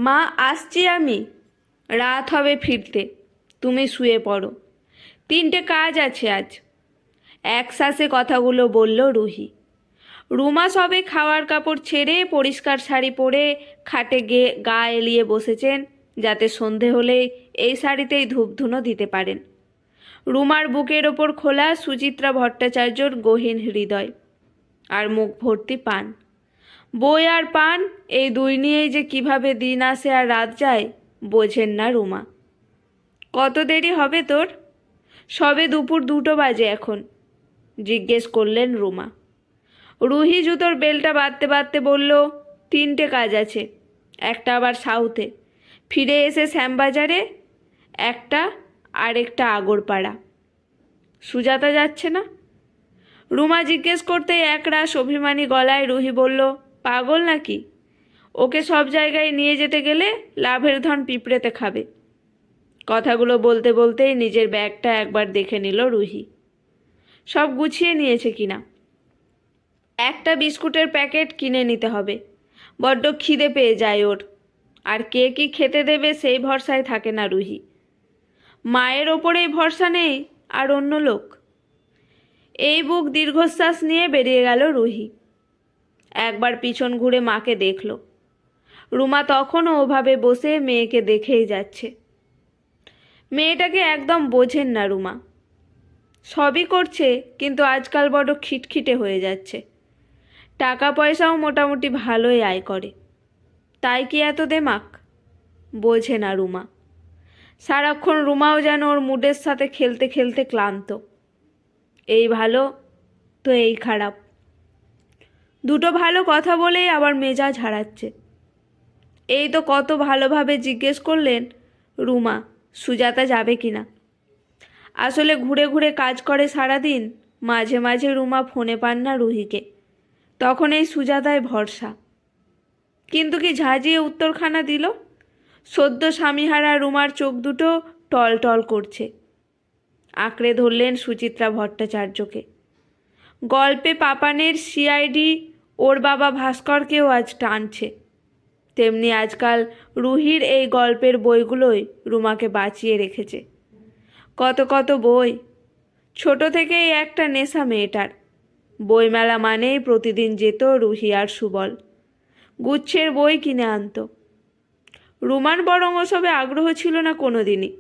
মা, আসছি আমি। রাত হবে ফিরতে, তুমি শুয়ে পড়ো। 3টে কাজ আছে আজ। একশ্বাসে কথাগুলো বলল রুহি। রুমা সবে খাওয়ার কাপড় ছেড়ে পরিষ্কার শাড়ি পরে খাটে গা এলিয়ে বসেছেন, যাতে সন্ধে হলেই এই শাড়িতেই ধূপধুনো দিতে পারেন। রুমার বুকের ওপর খোলা সুচিত্রা ভট্টাচার্যর গহীন হৃদয়, আর মুখ ভর্তি পান। বই আর পান, এই দুই নিয়েই যে কিভাবে দিন আসে আর রাত যায় বোঝেন না রুমা। কত দেরি হবে তোর? সবে দুপুর 2টো বাজে এখন, জিজ্ঞেস করলেন রুমা। রুহি জুতোর বেলটা বাঁধতে বাঁধতে বলল, 3টে কাজ আছে। একটা আবার সাউথে, ফিরে এসে শ্যামবাজারে একটা, আরেকটা আগরপাড়া। সুজাতা যাচ্ছে না? রুমা জিজ্ঞেস করতেই একরাশ অভিমানী গলায় রুহি বলল, পাগল নাকি? ওকে সব জায়গায় নিয়ে যেতে গেলে লাভের ধন পিঁপড়েতে খাবে। কথাগুলো বলতে বলতেই নিজের ব্যাগটা একবার দেখে নিল রুহি, সব গুছিয়ে নিয়েছে কিনা। একটা বিস্কুটের প্যাকেট কিনে নিতে হবে, বড্ড খিদে পেয়ে যায় ওর। আর কে কি খেতে দেবে সেই ভরসায় থাকে না রুহি। মায়ের ওপরেই ভরসা নেই আর অন্য লোক। এই বুক দীর্ঘশ্বাস নিয়ে বেরিয়ে গেল রুহি। একবার পিছন ঘুরে মাকে দেখল। রুমা তখনও ওভাবে বসে মেয়েকে দেখেই যাচ্ছে। মেয়েটাকে একদম বোঝেন না রুমা। সবই করছে, কিন্তু আজকাল বড় খিটখিটে হয়ে যাচ্ছে। টাকা পয়সাও মোটামুটি ভালোই আয় করে, তাই কি এত দেমাক? বোঝে না রুমা। সারাক্ষণ রুমাও যেন ওর মুডের সাথে খেলতে খেলতে ক্লান্ত। এই ভালো তো এই খারাপ, দুটো ভালো কথা বলেই আবার মেজাজ হারাচ্ছে। এই তো কত ভালোভাবে জিজ্ঞেস করলেন রুমা সুজাতা যাবে কিনা। আসলে ঘুরে ঘুরে কাজ করে সারাদিন, মাঝে মাঝে রুমা ফোনে পান না রুহিকে, তখন এই সুজাতায় ভরসা। কিন্তু কি ঝাঁঝিয়ে উত্তরখানা দিল। সদ্য স্বামীহারা রুমার চোখ দুটো টল টল করছে। আঁকড়ে ধরলেন সুচিত্রা ভট্টাচার্যকে। গল্পে পাপানের সিআইডি ওর বাবা ভাস্করকেও আজ টানছে, তেমনি আজকাল রুহির এই গল্পের বইগুলোই রুমাকে বাঁচিয়ে রেখেছে। কত কত বই। ছোট থেকেই একটা নেশা মেয়েটার। বইমেলা মানেই প্রতিদিন যেত রুহি আর সুবল, গুচ্ছের বই কিনে আনতো। রুমার বরং ওসবে আগ্রহ ছিল না কোনো দিনই,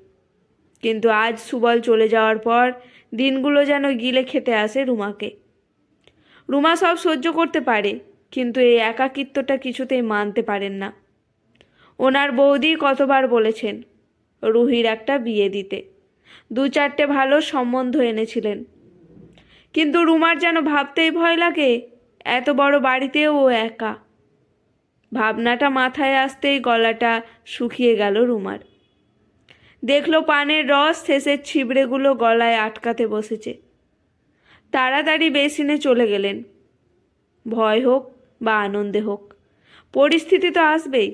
কিন্তু আজ সুবল চলে যাওয়ার পর দিনগুলো যেন গিলে খেতে আসে রুমাকে। রুমা সব সহ্য করতে পারে, কিন্তু এই একাকিত্বটা কিছুতেই মানতে পারেন না। ওনার বৌদি কতবার বলেছেন রুহির একটা বিয়ে দিতে, 2-4টে ভালো সম্বন্ধ এনেছিলেন, কিন্তু রুমার যেন ভাবতেই ভয় লাগে এত বড় বাড়িতেও ও একা। ভাবনাটা মাথায় আসতেই গলাটা শুকিয়ে গেল রুমার। দেখলো পানের রস শেষের ছিবড়েগুলো গলায় আটকাতে বসেছে। তাড়াতাড়ি বেসিনে চলে গেলেন। ভয় হোক বা আনন্দে হোক, পরিস্থিতি তো আসবেই।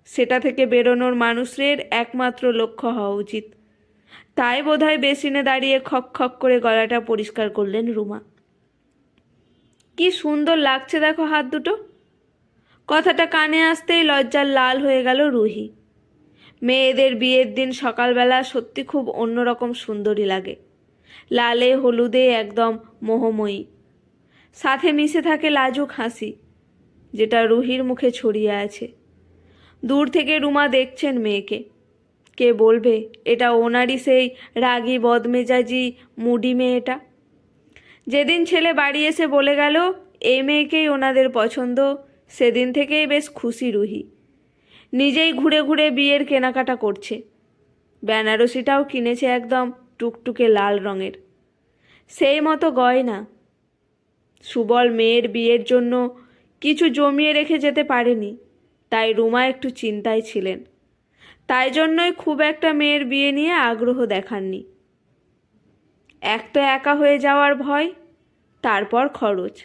সেটা থেকে বেরোনোর মানুষের একমাত্র লক্ষ্য হওয়া উচিত। তাই বোধহয় বেসিনে দাঁড়িয়ে খক খক করে গলাটা পরিষ্কার করলেন রুমা। কি সুন্দর লাগছে দেখো হাত দুটো। কথাটা কানে আসতেই লজ্জার লাল হয়ে গেল রুহি। মেয়েদের বিয়ের দিন সকালবেলা সত্যি খুব অন্যরকম সুন্দরী লাগে। লালে হলুদে একদম মোহময়ী, সাথে মিশে থাকে লাজুক হাসি, যেটা রুহির মুখে ছড়িয়ে আছে। দূর থেকে রুমা দেখছেন মেয়েকে। কে বলবে এটা ওনারই সেই রাগী বদমেজাজি মুডি মেয়েটা। যেদিন ছেলে বাড়ি এসে বলে গেল এই মেয়েকেই ওনাদের পছন্দ, সেদিন থেকেই বেশ খুশি রুহি। নিজেই ঘুরে ঘুরে বিয়ের কেনাকাটা করছে। বেনারসিটাও কিনেছে একদম টুকটুকে লাল রঙের, সেই মতো গয়না। সুবল মেয়ের বিয়ের জন্য কিছু জমিয়ে রেখে যেতে পারেনি, তাই রুমা একটু চিন্তায় ছিলেন। তাই জন্যই খুব একটা মেয়ের বিয়ে নিয়ে আগ্রহ দেখাননি। এক তো একা হয়ে যাওয়ার ভয়, তারপর খরচ।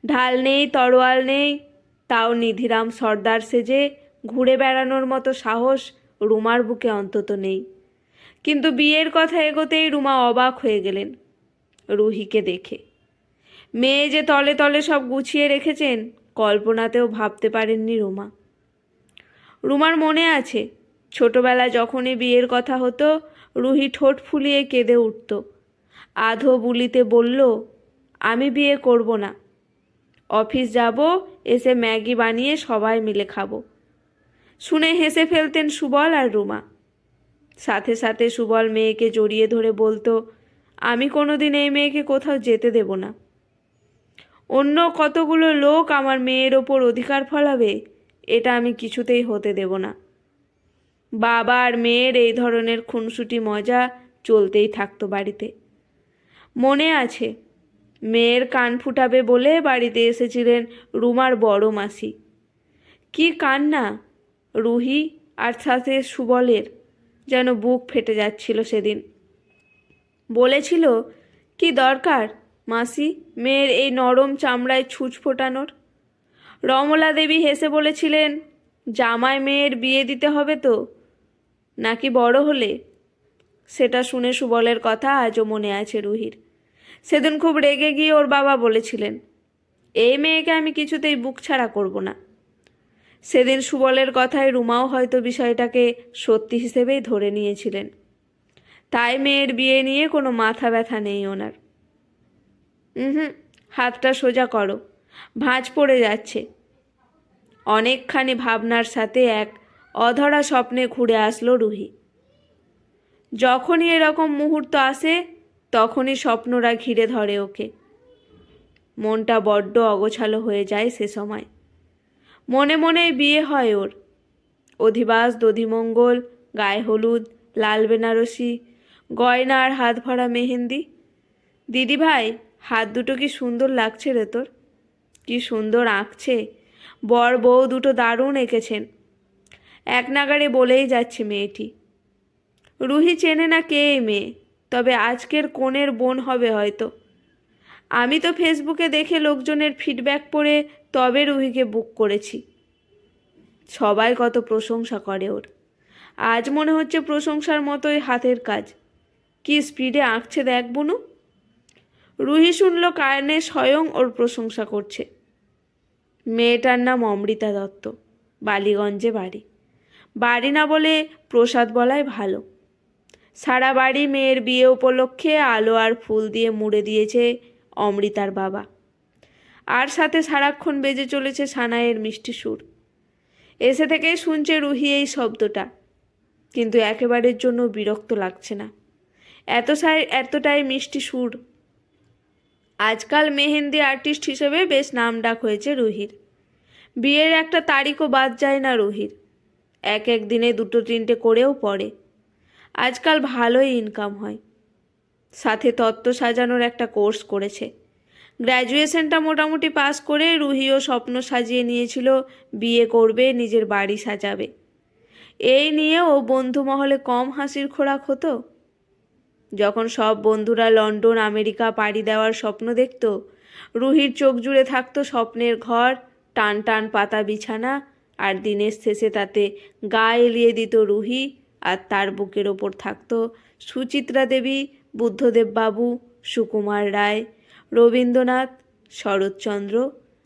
ঢাল নেই, তরোয়াল নেই, তাও নিধিরাম সর্দার সেজে ঘুরে বেড়ানোর মতো সাহস রুমার বুকে অন্তত নেই। কিন্তু বিয়ের কথা এগোতেই রুমা অবাক হয়ে গেলেন রুহিকে দেখে। মেয়ে যে তলে তলে সব গুছিয়ে রেখেছেন কল্পনাতেও ভাবতে পারেননি রুমা। রুমার মনে আছে ছোটবেলা যখনই বিয়ের কথা হতো রুহি ঠোঁট ফুলিয়ে কেঁদে উঠত। আধো বুলিতে বলল, আমি বিয়ে করব না, অফিস যাব, এসে ম্যাগি বানিয়ে সবাই মিলে খাবো। শুনে হেসে ফেলতেন সুবল আর রুমা। সাথে সাথে সুবল মেয়েকে জড়িয়ে ধরে বলতো, আমি কোনোদিন এই মেয়েকে কোথাও যেতে দেব না। অন্য কতগুলো লোক আমার মেয়ের ওপর অধিকার ফলাবে, এটা আমি কিছুতেই হতে দেব না। বাবা আর মেয়ের এই ধরনের খুনসুটি মজা চলতেই থাকতো বাড়িতে। মনে আছে মেয়ের কান ফুটাবে বলে বাড়িতে এসেছিলেন রুমার বড় মাসি। কি কান্না রুহি আর সাথে সুবলের, যেন বুক ফেটে যাচ্ছিল সেদিন। বলেছিল, কি দরকার মাসি মেয়ের এই নরম চামড়ায় ছুঁচ ফোটানোর? রমলা দেবী হেসে বলেছিলেন, জামাই মেয়ের বিয়ে দিতে হবে তো, নাকি বড় হলে? সেটা শুনে সুবলের কথা আজও মনে আছে রুহির। সেদিন খুব রেগে গিয়ে ওর বাবা বলেছিলেন, এই মেয়েকে আমি কিছুতেই বুক ছাড়া করব না। সেদিন সুবলের কথায় রুমাও হয়তো বিষয়টাকে সত্যি হিসেবেই ধরে নিয়েছিলেন। তাই মেয়ের বিয়ে নিয়ে কোনো মাথা ব্যথা নেই ওনার। হাতটা সোজা করো, ভাঁজ পড়ে যাচ্ছে। অনেকখানি ভাবনার সাথে এক অধরা স্বপ্নে ঘুরে আসলো রুহি। যখনই এরকম মুহূর্ত আসে তখনই স্বপ্নরা ঘিরে ধরে ওকে। মনটা বড্ড অগোছালো হয়ে যায় সে সময়। মনে মনেই বিয়ে হয় ওর। অধিবাস দধিমঙ্গল, গায়ে হলুদ, লাল বেনারসি, গয়না আর হাত ভরা মেহেন্দি। দিদি ভাই, হাত দুটো কি সুন্দর লাগছে রে তোর, কি সুন্দর আঁকছে, বর বউ দুটো দারুণ এঁকেছেন। এক নাগাড়ে বলেই যাচ্ছে মেয়েটি। রুহি চেনে না কে এই মেয়ে, তবে আজকের কনের বোন হবে হয়তো। আমি তো ফেসবুকে দেখে লোকজনের ফিডব্যাক পড়ে তবে রুহিকে বুক করেছি। সবাই কত প্রশংসা করে ওর। আজ মনে হচ্ছে প্রশংসার মতোই হাতের কাজ। কি স্পিডে আঁকছে দেখ বুনু। রুহি শুনল কায়নে স্বয়ং ওর প্রশংসা করছে। মেয়েটার নাম অমৃতা দত্ত, বালিগঞ্জে বাড়ি। বাড়ি না বলে প্রসাদ বলাই ভালো। সারা বাড়ি মেয়ের বিয়ে উপলক্ষে আলো আর ফুল দিয়ে মুড়ে দিয়েছে অমৃতার বাবা। আর সাথে সারাক্ষণ বেজে চলেছে সানাইয়ের মিষ্টি সুর। এসে থেকে শুনছে রুহি এই শব্দটা, কিন্তু একেবারের জন্য বিরক্ত লাগছে না। এতটাই মিষ্টি সুর। আজকাল মেহেন্দি আর্টিস্ট হিসেবে বেশ নামডাক হয়েছে রুহির। বিয়ের একটা তারিখও বাদ যায় না রুহির। এক এক দিনে দুটো তিনটে করেও পড়ে। আজকাল ভালোই ইনকাম হয়। সাথে তত্ত্ব সাজানোর একটা কোর্স করেছে। গ্র্যাজুয়েশনটা মোটামুটি পাস করে রুহিও স্বপ্ন সাজিয়ে নিয়েছিল বিয়ে করবে, নিজের বাড়ি সাজাবে। এই নিয়ে ও বন্ধু মহলে কম হাসির খোরাক হতো। যখন সব বন্ধুরা লন্ডন আমেরিকা পাড়ি দেওয়ার স্বপ্ন দেখত, রুহির চোখ জুড়ে থাকতো স্বপ্নের ঘর, টান টান পাতা বিছানা, আর দিনের শেষে তাতে গা এলিয়ে দিত রুহি, আর তার বুকের ওপর থাকতো সুচিত্রা দেবী, বুদ্ধদেব বাবু, সুকুমার রায়, রবীন্দ্রনাথ, শরৎচন্দ্র,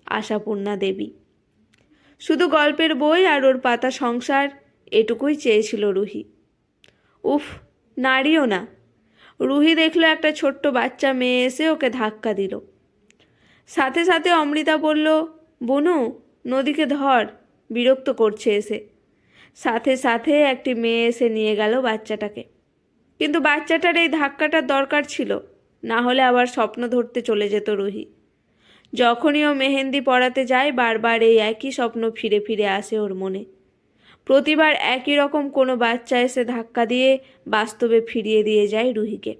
আশাপূর্ণা দেবী। শুধু গল্পের বই আর ওর পাতা সংসার, এটুকুই চেয়েছিল রুহি। উফ, নারীও না। রুহি দেখলো একটা ছোট্ট বাচ্চা মেয়ে এসে ওকে ধাক্কা দিল। সাথে সাথে অমৃতা বলল, বুনু নদীকে ধর, বিরক্ত করছে এসে। সাথে সাথে একটি মেয়ে এসে নিয়ে গেল বাচ্চাটাকে। কিন্তু বাচ্চাটার এই ধাক্কাটার দরকার ছিল, না হলে আবার স্বপ্ন ধরতে চলে যেত রুহি। যখনই ও মেহেন্দি পড়াতে যায় বারবার এই একই স্বপ্ন ফিরে ফিরে আসে ওর মনে। প্রতিবার একই রকম কোনো বাচ্চা এসে ধাক্কা দিয়ে বাস্তবে ফিরিয়ে দিয়ে যায় রুহিকে।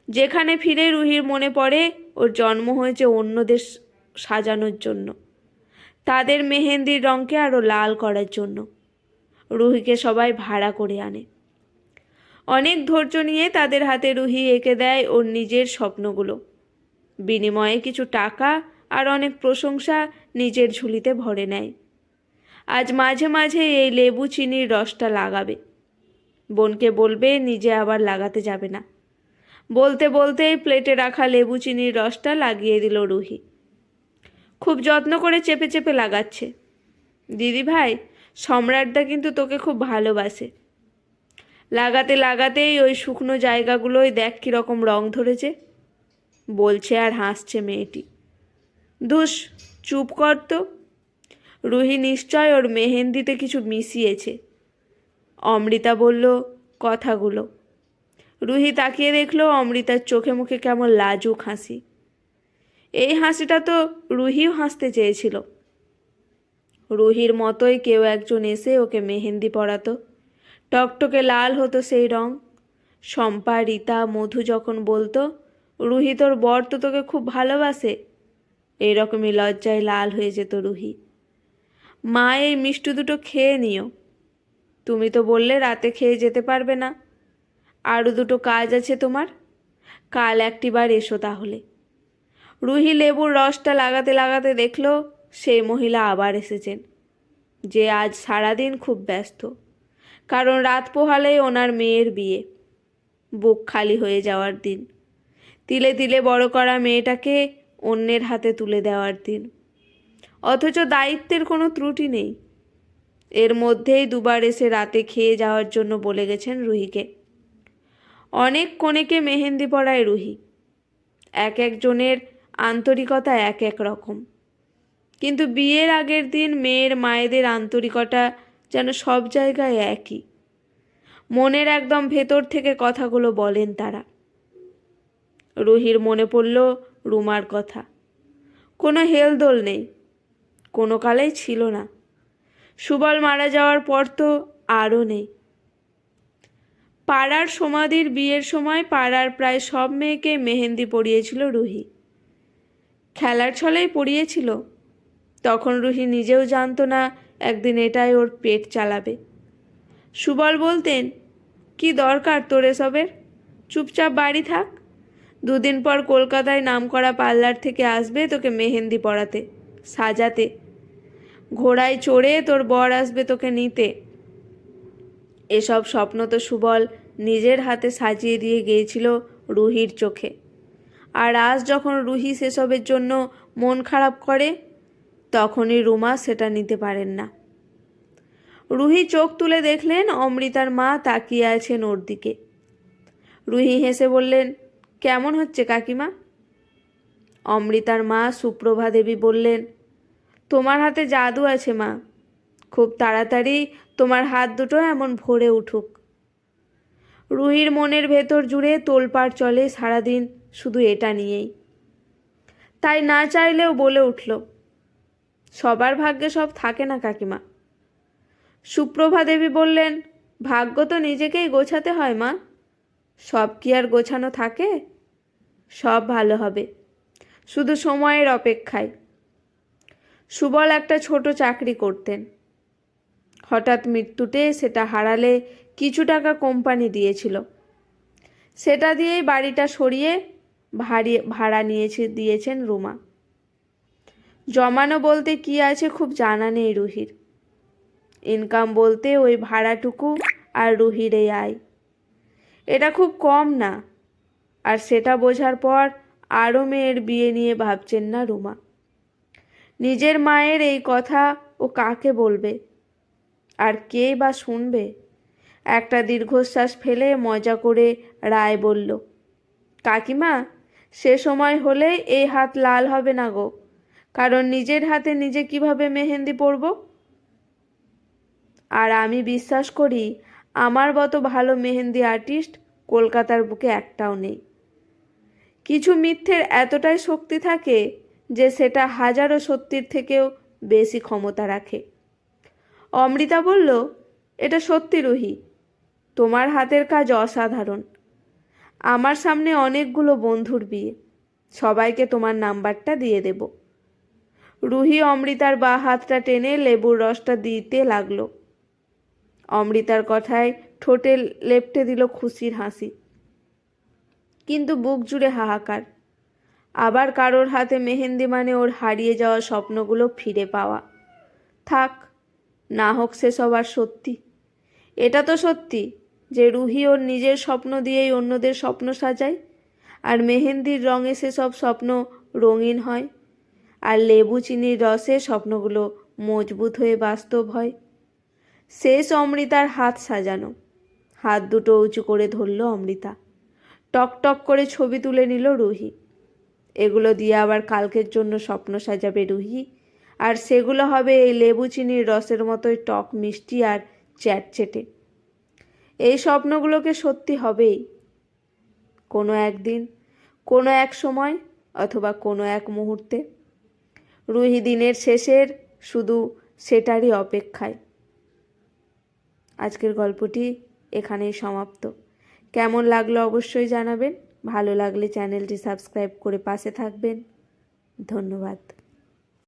যেখানে ফিরে রুহির মনে পড়ে ওর জন্ম হয়েছে অন্যদের সাজানোর জন্য, তাদের মেহেন্দির রঙকে আরও লাল করার জন্য। রুহিকে সবাই ভাড়া করে আনে। অনেক ধৈর্য নিয়ে তাদের হাতে রুহি এঁকে দেয় ওর নিজের স্বপ্নগুলো। বিনিময়ে কিছু টাকা আর অনেক প্রশংসা নিজের ঝুলিতে ভরে নেয়। আজ মাঝে মাঝে এই লেবু চিনির রসটা লাগাবে। বোনকে বলবে নিজে আবার লাগাতে যাবে না। বলতে বলতেই প্লেটে রাখা লেবু চিনির রসটা লাগিয়ে দিল রুহি। খুব যত্ন করে চেপে চেপে লাগাচ্ছে। দিদি ভাই, সম্রাটদা কিন্তু তোকে খুব ভালোবাসে। লাগাতে লাগাতেই ওই শুকনো জায়গাগুলোই দেখ কীরকম রং ধরেছে, বলছে আর হাসছে মেয়েটি। ধুস, চুপ কর তো। রুহি নিশ্চয় ওর মেহেন্দিতে কিছু মিশিয়েছে। অমৃতা বলল কথাগুলো। রুহি তাকিয়ে দেখলো অমৃতার চোখে মুখে কেমন লাজুক হাসি। এই হাসিটা তো রুহিও হাসতে চেয়েছিল। রুহির মতোই কেউ একজন এসে ওকে মেহেন্দি পরাতো, টকটকে লাল হতো সেই রং। শম্পা, রীতা, মধু যখন বলতো রুহি তোর বর তো তোকে খুব ভালোবাসে, এইরকমই লজ্জায় লাল হয়ে যেত রুহি। মা, এই মিষ্টি দুটো খেয়ে নিও। তুমি তো বললে রাতে খেয়ে যেতে পারবে না, আরও দুটো কাজ আছে তোমার, কাল একটিবার এসো তাহলে। রুহি লেবুর রসটা লাগাতে লাগাতে দেখল সেই মহিলা আবার এসেছেন, যে আজ সারাদিন খুব ব্যস্ত, কারণ রাত পোহালেই ওনার মেয়ের বিয়ে। বুক খালি হয়ে যাওয়ার দিন, তিলে তিলে বড় করা মেয়েটাকে অন্যের হাতে তুলে দেওয়ার দিন। অথচ দায়িত্বের কোনো ত্রুটি নেই। এর মধ্যেই দুবার এসে রাতে খেয়ে যাওয়ার জন্য বলে গেছেন রুহিকে। অনেক কনেকে মেহেন্দি পরায় রুহি, এক একজনের আন্তরিকতা এক এক রকম, কিন্তু বিয়ের আগের দিন মেয়ের মায়েদের আন্তরিকতা যেন সব জায়গায় একই। মনের একদম ভেতর থেকে কথাগুলো বলেন তারা। রুহির মনে পড়ল রুমার কথা। কোনো হেলদোল নেই, কোনো কালেই ছিল না। সুবল মারা যাওয়ার পর তো আরও নেই। পাড়ার সমাধির বিয়ের সময় পাড়ার প্রায় সব মেয়েকে মেহেন্দি পরিয়েছিল রুহি। খেলার ছলেই পরিয়েছিল। তখন রুহি নিজেও জানতো না একদিন এটাই ওর পেট চালাবে। সুবল বলতেন, কি দরকার তোর এসবের, চুপচাপ বাড়ি থাক। দুদিন পর কলকাতায় নামকরা পার্লার থেকে আসবে তোকে মেহেন্দি পরাতে, সাজাতে। ঘোড়ায় চড়ে তোর বর আসবে তোকে নিতে। এসব স্বপ্ন তো সুবল নিজের হাতে সাজিয়ে দিয়ে গিয়েছিল রুহির চোখে। আর আজ যখন রুহি সেসবের জন্য মন খারাপ করে, তখনই রুমা সেটা নিতে পারেন না। রুহি চোখ তুলে দেখলেন অমৃতার মা তাকিয়ে আছেন ওর দিকে। রুহি হেসে বললেন, কেমন হচ্ছে কাকিমা? অমৃতার মা সুপ্রভা দেবী বললেন, তোমার হাতে জাদু আছে মা, খুব তাড়াতাড়ি তোমার হাত দুটো এমন ভরে উঠুক। রুহির মনের ভেতর জুড়ে তোলপাড় চলে সারাদিন শুধু এটা নিয়েই। তাই না চাইলেও বলে উঠল, সবার ভাগ্যে সব থাকে না কাকিমা। সুপ্রভা দেবী বললেন, ভাগ্য তো নিজেকেই গোছাতে হয় মা, সব কি আর গোছানো থাকে? সব ভালো হবে, শুধু সময়ের অপেক্ষায়। সুবল একটা ছোট চাকরি করতেন। হঠাৎ মৃত্যুতে সেটা হারালে কিছু টাকা কোম্পানি দিয়েছিল। সেটা দিয়েই বাড়িটা সরিয়ে ভাড়া দিয়েছেন রুমা। জমানো বলতে কি আছে খুব জানা নেই রুহির। ইনকাম বলতে ওই ভাড়াটুকু আর রুহির এই আয়, এটা খুব কম না। আর সেটা বোঝার পর আরও মেয়ের বিয়ে নিয়ে ভাবছেন না রুমা। নিজের মায়ের এই কথা ও কাকে বলবে, আর কে বা শুনবে? একটা দীর্ঘশ্বাস ফেলে মজা করে রায় বলল, কাকিমা, সে সময় হলে এই হাত লাল হবে না গো, কারণ নিজের হাতে নিজে কিভাবে মেহেন্দি পরব? আর আমি বিশ্বাস করি আমার মতো ভালো মেহেন্দি আর্টিস্ট কলকাতার বুকে একটাও নেই। কিছু মিথ্যের এতটাই শক্তি থাকে যে সেটা হাজারো সত্যির থেকেও বেশি ক্ষমতা রাখে। অমৃতা বলল, এটা সত্যি রুহি, তোমার হাতের কাজ অসাধারণ। আমার সামনে অনেকগুলো বন্ধুর বিয়ে, সবাইকে তোমার নাম্বারটা দিয়ে দেব। রুহি অমৃতার বাঁ হাতটা টেনে লেবুর রসটা দিতে লাগলো। অমৃতার কথায় ঠোঁটে লেপ্টে দিল খুশির হাসি, কিন্তু বুক জুড়ে হাহাকার। আবার কারোর হাতে মেহেন্দি মানে ওর হারিয়ে যাওয়া স্বপ্নগুলো ফিরে পাওয়া। থাক, না হোক সেসব আর সত্যি। এটা তো সত্যি যে রুহি ওর নিজের স্বপ্ন দিয়েই অন্যদের স্বপ্ন সাজায়, আর মেহেন্দির রঙে সেসব স্বপ্ন রঙিন হয়, আর লেবু চিনির রসে স্বপ্নগুলো মজবুত হয়ে বাস্তব হয়। শেষ অমৃতার হাত সাজানো। হাত দুটো উঁচু করে ধরল অমৃতা। টক টক করে ছবি তুলে নিল রুহি। এগুলো দিয়ে আবার কালকের জন্য স্বপ্ন সাজাবে রুহি, আর সেগুলো হবে এই লেবু চিনির রসের মতোই টক, মিষ্টি আর চ্যাটচেটে। এই স্বপ্নগুলোকে সত্যি হবেই কোনো একদিন, কোনো এক সময়, অথবা কোনো এক মুহূর্তে। রুহি দিনের শেষের শুধু সেটারই অপেক্ষায়। আজকের গল্পটি এখানেই সমাপ্ত। কেমন লাগলো অবশ্যই জানাবেন। ভালো লাগলে চ্যানেলটি সাবস্ক্রাইব করে পাশে থাকবেন। ধন্যবাদ।